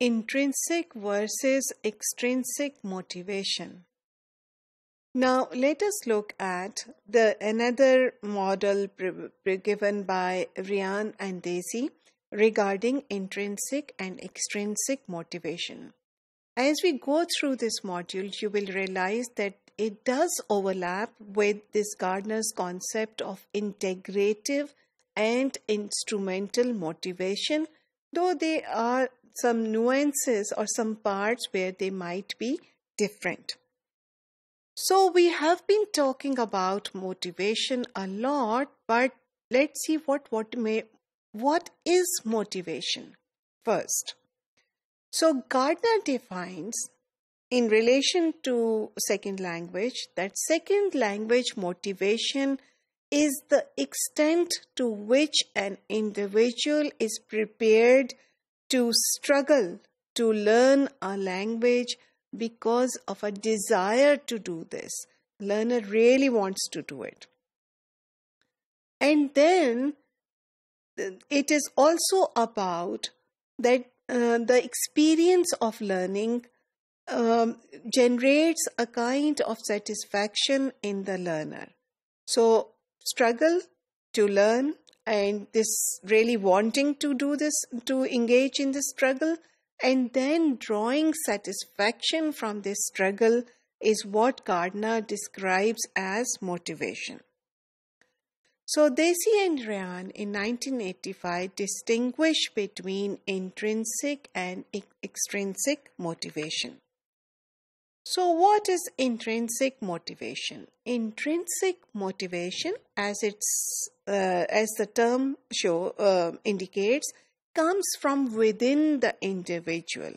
Intrinsic versus extrinsic motivation. Now let us look at another model given by Ryan and Deci regarding intrinsic and extrinsic motivation. As we go through this module, you will realize that it does overlap with this Gardner's concept of integrative and instrumental motivation, though there are some nuances or some parts where they might be different. So we have been talking about motivation a lot, but let's see what is motivation first. So Gardner defines in relation to second language that second language motivation is the extent to which an individual is prepared to struggle to learn a language because of a desire to do this. Learner really wants to do it. And then it is also about that the experience of learning generates a kind of satisfaction in the learner. So struggle to learn and this really wanting to do this, to engage in this struggle, and then drawing satisfaction from this struggle is what Gardner describes as motivation. So Deci and Ryan in 1985 distinguish between intrinsic and extrinsic motivation. So what is intrinsic motivation? Intrinsic motivation, as the term indicates, comes from within the individual.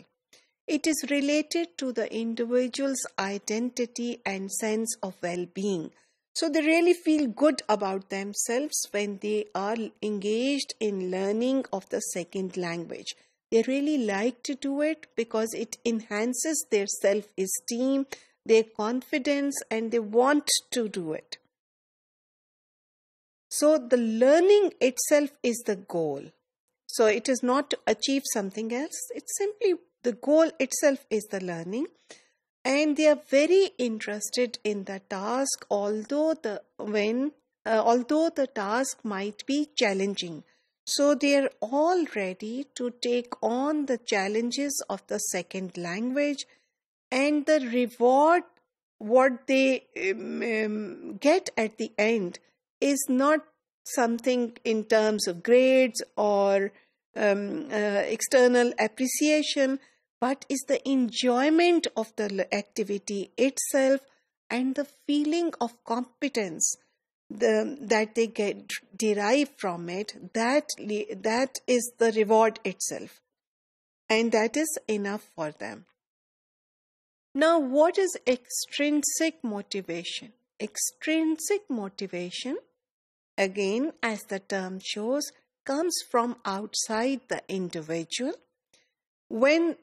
It is related to the individual's identity and sense of well-being. So they really feel good about themselves when they are engaged in learning of the second language. They really like to do it because it enhances their self-esteem, their confidence, and they want to do it. So the learning itself is the goal. So it is not to achieve something else. It's simply the goal itself is the learning. And they are very interested in the task, although the task might be challenging. So they are all ready to take on the challenges of the second language, and the reward, what they get at the end, is not something in terms of grades or external appreciation, but is the enjoyment of the activity itself and the feeling of competence that they get derived from it. That is the reward itself, and that is enough for them. Now, what is extrinsic motivation? Extrinsic motivation, again, as the term shows, comes from outside the individual. When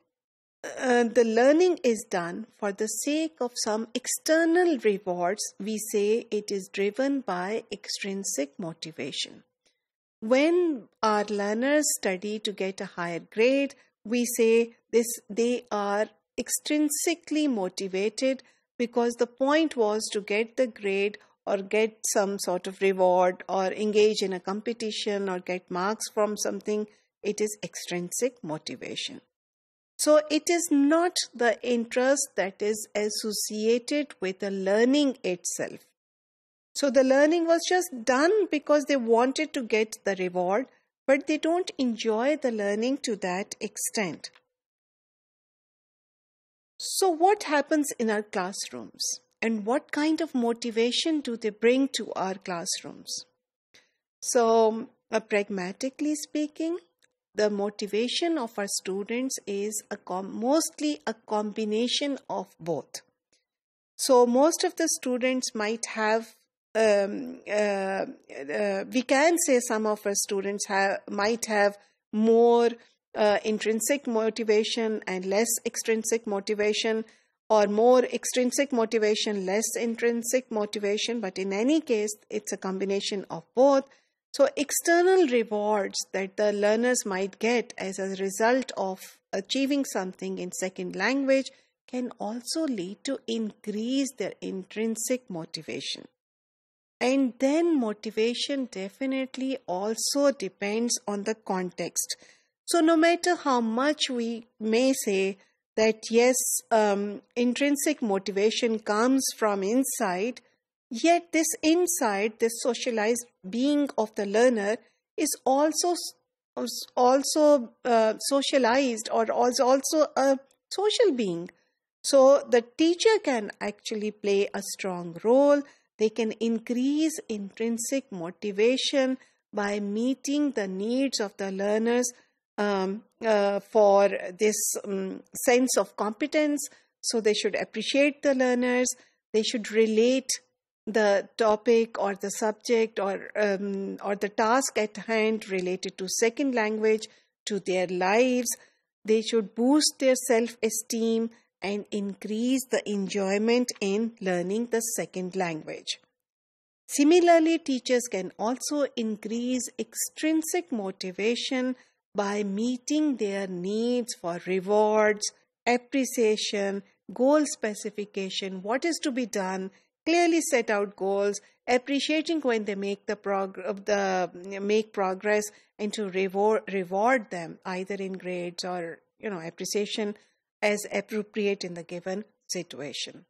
the learning is done for the sake of some external rewards, we say it is driven by extrinsic motivation. When our learners study to get a higher grade, we say they are extrinsically motivated because the point was to get the grade or get some sort of reward or engage in a competition or get marks from something. It is extrinsic motivation. So it is not the interest that is associated with the learning itself. So the learning was just done because they wanted to get the reward, but they don't enjoy the learning to that extent. So what happens in our classrooms? And what kind of motivation do they bring to our classrooms? So pragmatically speaking, the motivation of our students is mostly a combination of both. So most of the students might have, we can say some of our students might have more intrinsic motivation and less extrinsic motivation, or more extrinsic motivation, less intrinsic motivation. But in any case, it's a combination of both. So, external rewards that the learners might get as a result of achieving something in second language can also lead to increase their intrinsic motivation. And then motivation definitely also depends on the context. So no matter how much we may say that yes, intrinsic motivation comes from inside, yet this inside, this socialized being of the learner is also socialized, or also a social being. So the teacher can actually play a strong role. They can increase intrinsic motivation by meeting the needs of the learners for this sense of competence. So they should appreciate the learners. They should relate the topic or the subject or the task at hand related to second language to their lives. They should boost their self-esteem and increase the enjoyment in learning the second language. Similarly, teachers can also increase extrinsic motivation by meeting their needs for rewards, appreciation, goal specification, what is to be done, clearly set out goals, appreciating when they make make progress, and to reward them either in grades or appreciation as appropriate in the given situation.